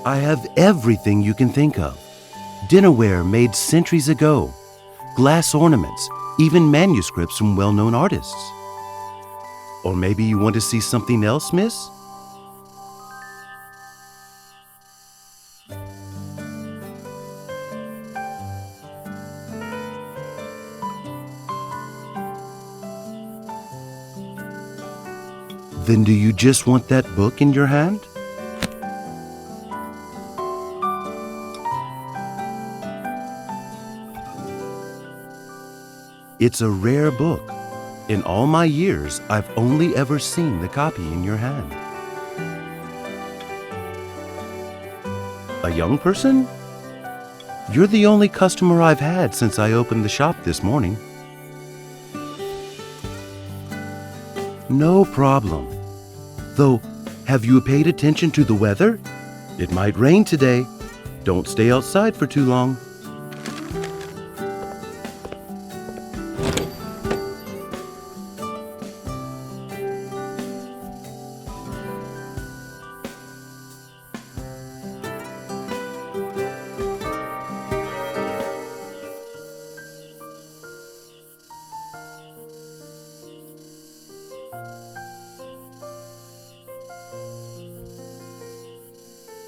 I have everything you can think of. Dinnerware made centuries ago, glass ornaments, even manuscripts from well-known artists. Or maybe you want to see something else, miss? Then do you just want that book in your hand? It's a rare book. In all my years, I've only ever seen the copy in your hand. A young person? You're the only customer I've had since I opened the shop this morning. No problem. Though, have you paid attention to the weather? It might rain today. Don't stay outside for too long.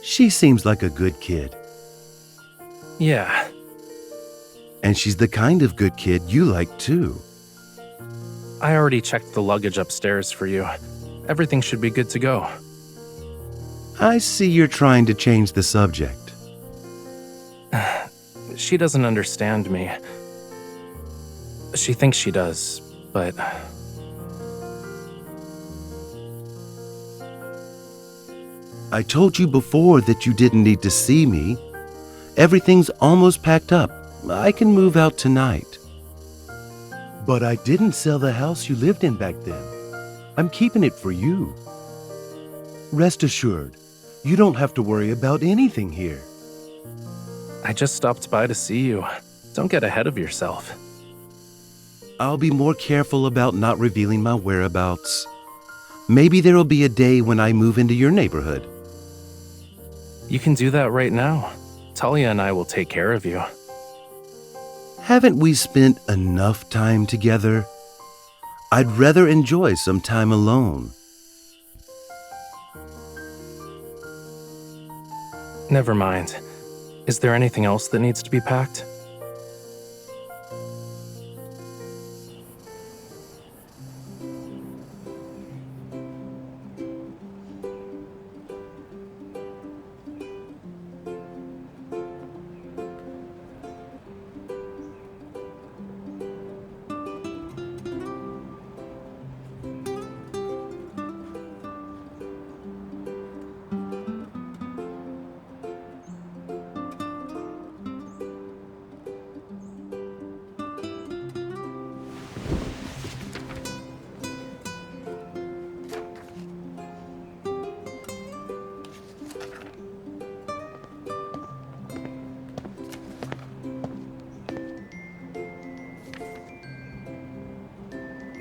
She seems like a good kid. Yeah. And she's the kind of good kid you like too. I already checked the luggage upstairs for you. Everything should be good to go. I see you're trying to change the subject. She doesn't understand me. She thinks she does, but... I told you before that you didn't need to see me. Everything's almost packed up. I can move out tonight. But I didn't sell the house you lived in back then. I'm keeping it for you. Rest assured, you don't have to worry about anything here. I just stopped by to see you. Don't get ahead of yourself. I'll be more careful about not revealing my whereabouts. Maybe there'll be a day when I move into your neighborhood. You can do that right now. Talia and I will take care of you. Haven't we spent enough time together? I'd rather enjoy some time alone. Never mind. Is there anything else that needs to be packed?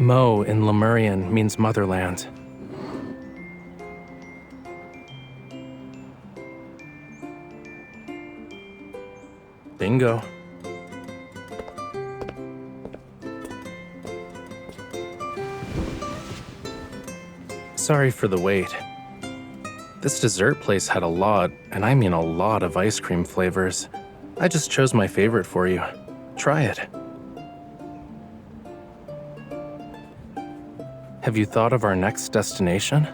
Mo in Lemurian means motherland. Bingo. Sorry for the wait. This dessert place had a lot, and I mean a lot of ice cream flavors. I just chose my favorite for you. Try it. Have you thought of our next destination?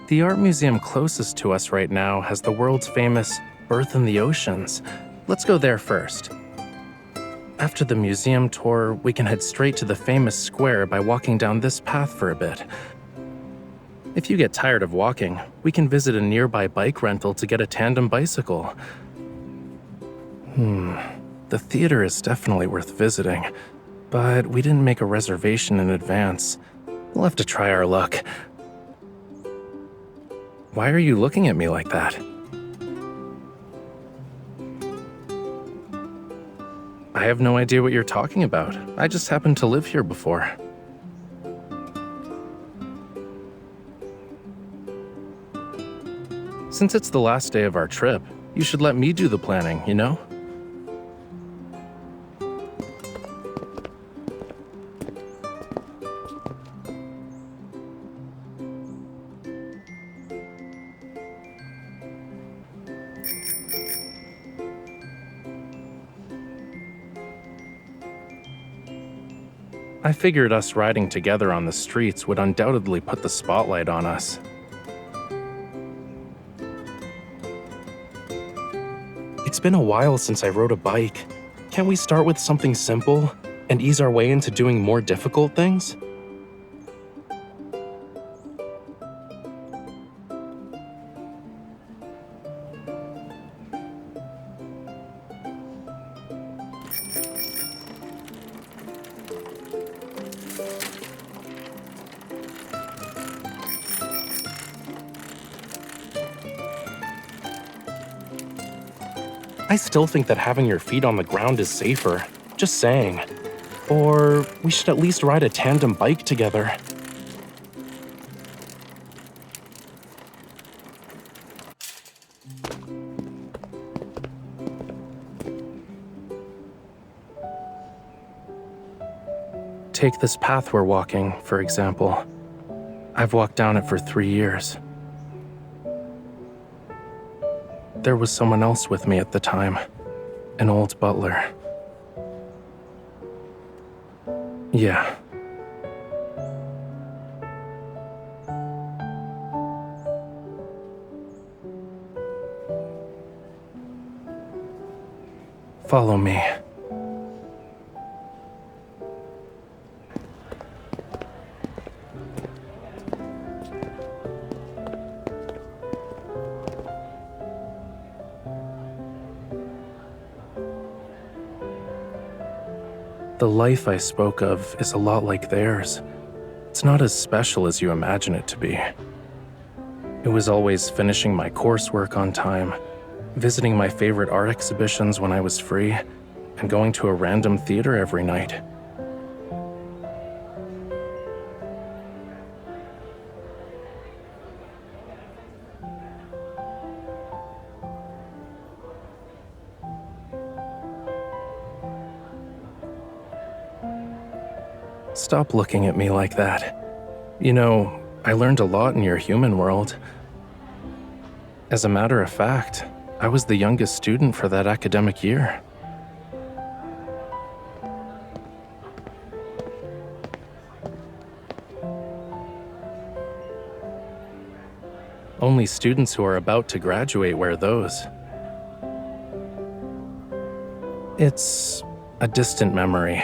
The art museum closest to us right now has the world's famous Birth in the Oceans. Let's go there first. After the museum tour, we can head straight to the famous square by walking down this path for a bit. If you get tired of walking, we can visit a nearby bike rental to get a tandem bicycle. The theater is definitely worth visiting, but we didn't make a reservation in advance. We'll have to try our luck. Why are you looking at me like that? I have no idea what you're talking about. I just happened to live here before. Since it's the last day of our trip, you should let me do the planning, you know? I figured us riding together on the streets would undoubtedly put the spotlight on us. It's been a while since I rode a bike. Can't we start with something simple and ease our way into doing more difficult things? I still think that having your feet on the ground is safer. Just saying. Or we should at least ride a tandem bike together. Take this path we're walking, for example. I've walked down it for 3 years. There was someone else with me at the time, an old butler. Yeah. Follow me. The life I spoke of is a lot like theirs. It's not as special as you imagine it to be. It was always finishing my coursework on time, visiting my favorite art exhibitions when I was free, and going to a random theater every night. Stop looking at me like that. You know, I learned a lot in your human world. As a matter of fact, I was the youngest student for that academic year. Only students who are about to graduate wear those. It's a distant memory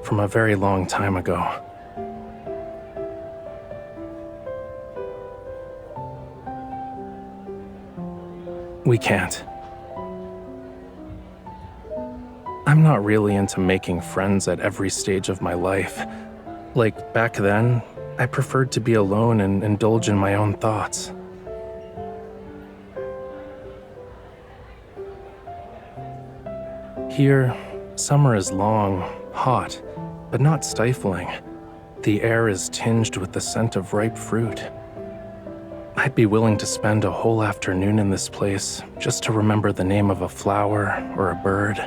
from a very long time ago. We can't. I'm not really into making friends at every stage of my life. Like back then, I preferred to be alone and indulge in my own thoughts. Here, summer is long, hot, but not stifling. The air is tinged with the scent of ripe fruit. I'd be willing to spend a whole afternoon in this place just to remember the name of a flower or a bird.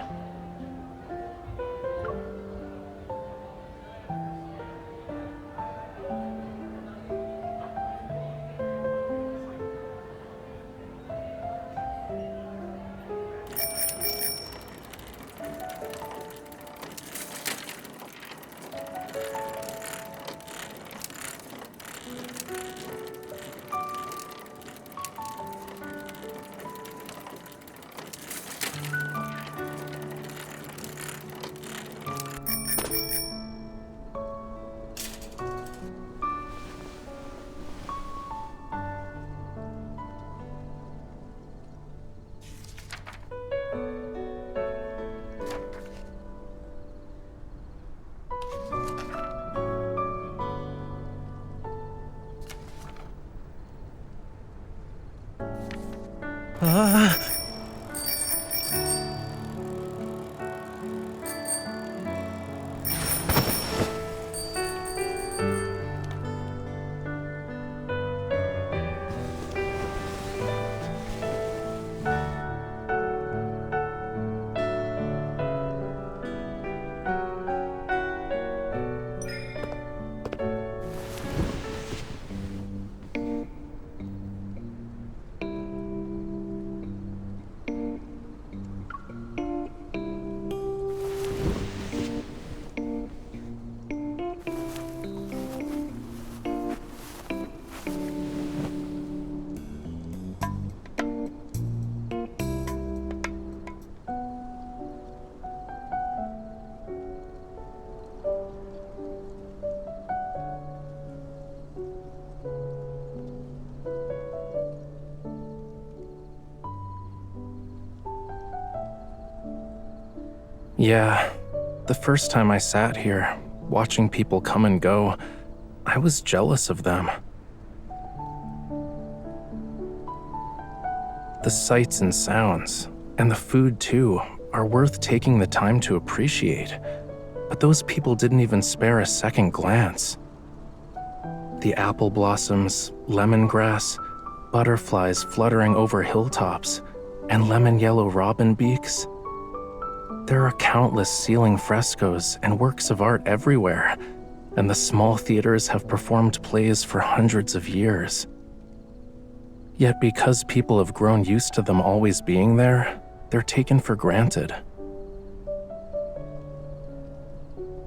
Yeah, the first time I sat here, watching people come and go, I was jealous of them. The sights and sounds, and the food too, are worth taking the time to appreciate. But those people didn't even spare a second glance. The apple blossoms, lemongrass, butterflies fluttering over hilltops, and lemon-yellow robin beaks. There are countless ceiling frescoes and works of art everywhere, and the small theaters have performed plays for hundreds of years. Yet because people have grown used to them always being there, they're taken for granted.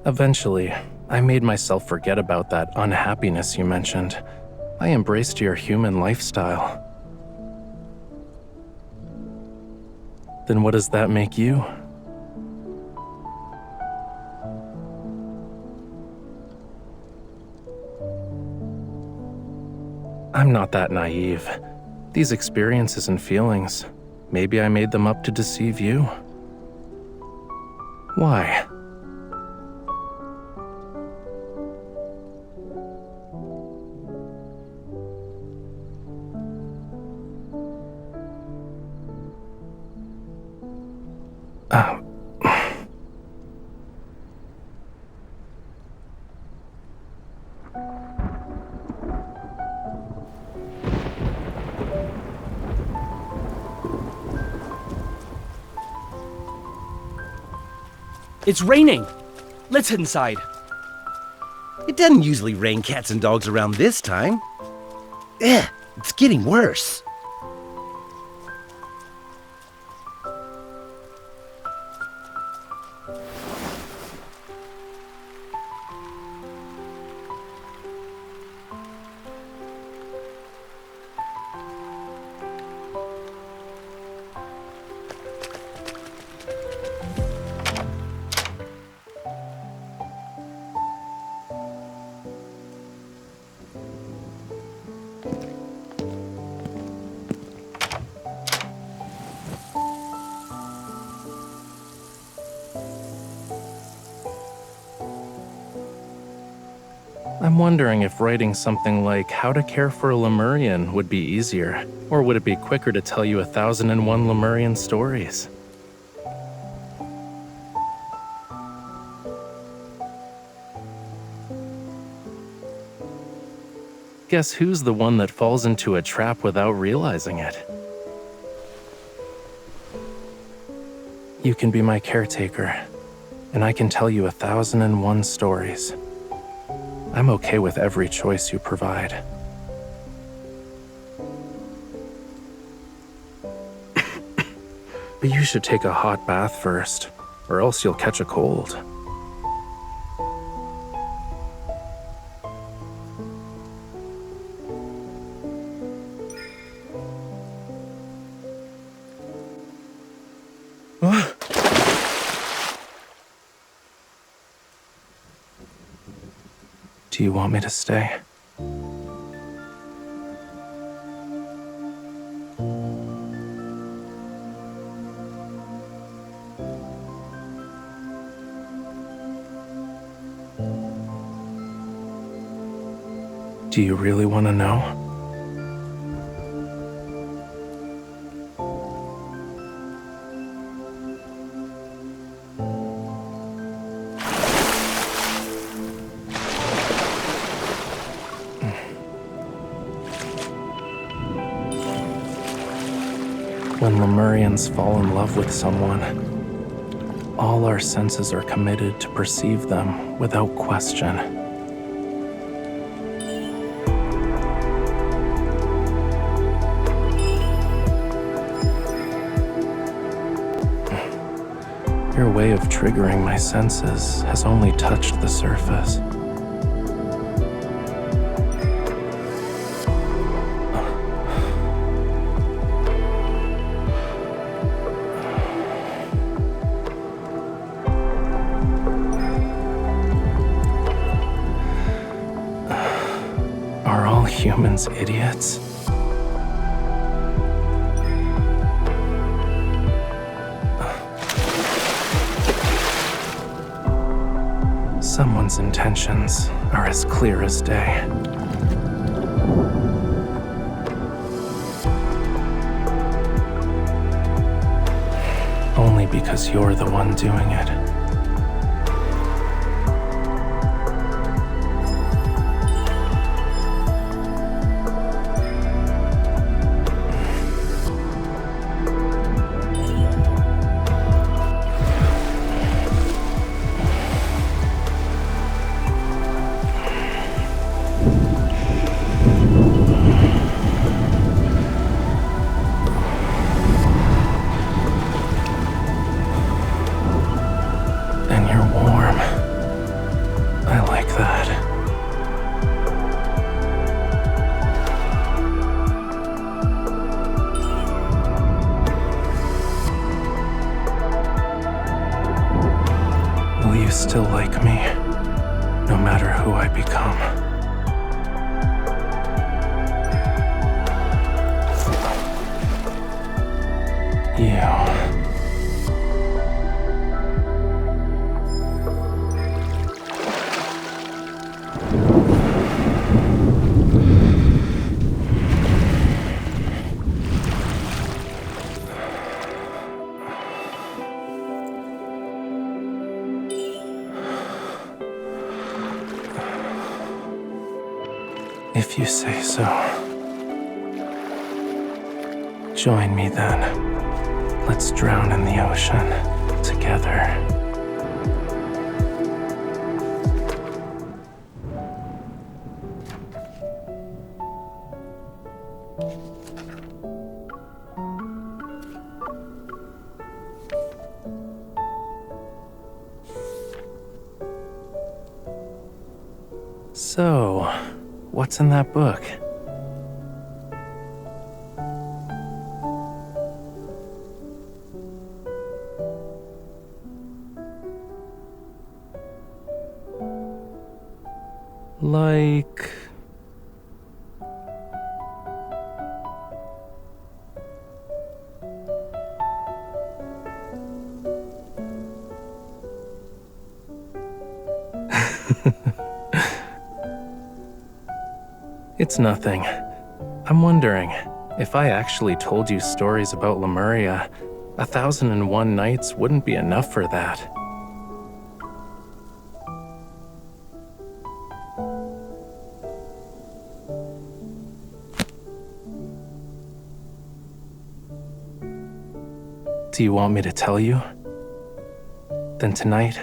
Eventually, I made myself forget about that unhappiness you mentioned. I embraced your human lifestyle. Then what does that make you? I'm not that naive. These experiences and feelings, maybe I made them up to deceive you. Why? It's raining! Let's head inside. It doesn't usually rain cats and dogs around this time. It's getting worse. I'm wondering if writing something like How to Care for a Lemurian would be easier, or would it be quicker to tell you 1,001 Lemurian stories? Guess who's the one that falls into a trap without realizing it? You can be my caretaker, and I can tell you 1,001 stories. I'm okay with every choice you provide. But you should take a hot bath first, or else you'll catch a cold. Do you want me to stay? Do you really want to know? When Lemurians fall in love with someone, all our senses are committed to perceive them without question. Your way of triggering my senses has only touched the surface. Are all humans idiots? Someone's intentions are as clear as day. Only because you're the one doing it. And you're warm. I like that. Will you still like me, no matter who I become? You. If you say so. Join me then. Let's drown in the ocean together. So, what's in that book? Like... It's nothing. I'm wondering, if I actually told you stories about Lemuria, 1001 Nights wouldn't be enough for that. Do you want me to tell you? Then tonight,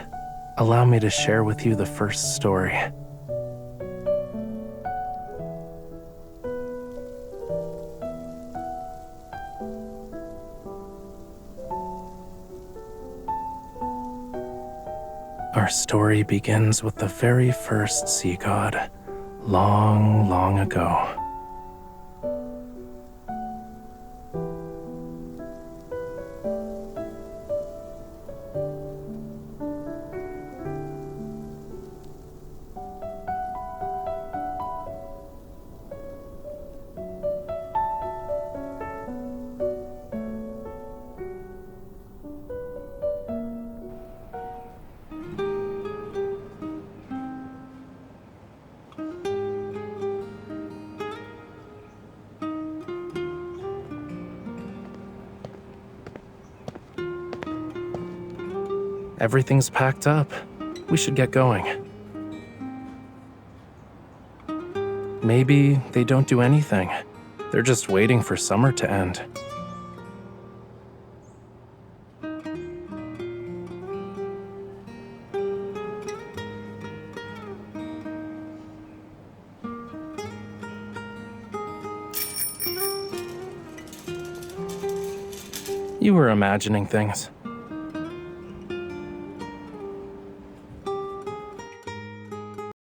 allow me to share with you the first story. Our story begins with the very first sea god, long, long ago. Everything's packed up. We should get going. Maybe they don't do anything. They're just waiting for summer to end. You were imagining things.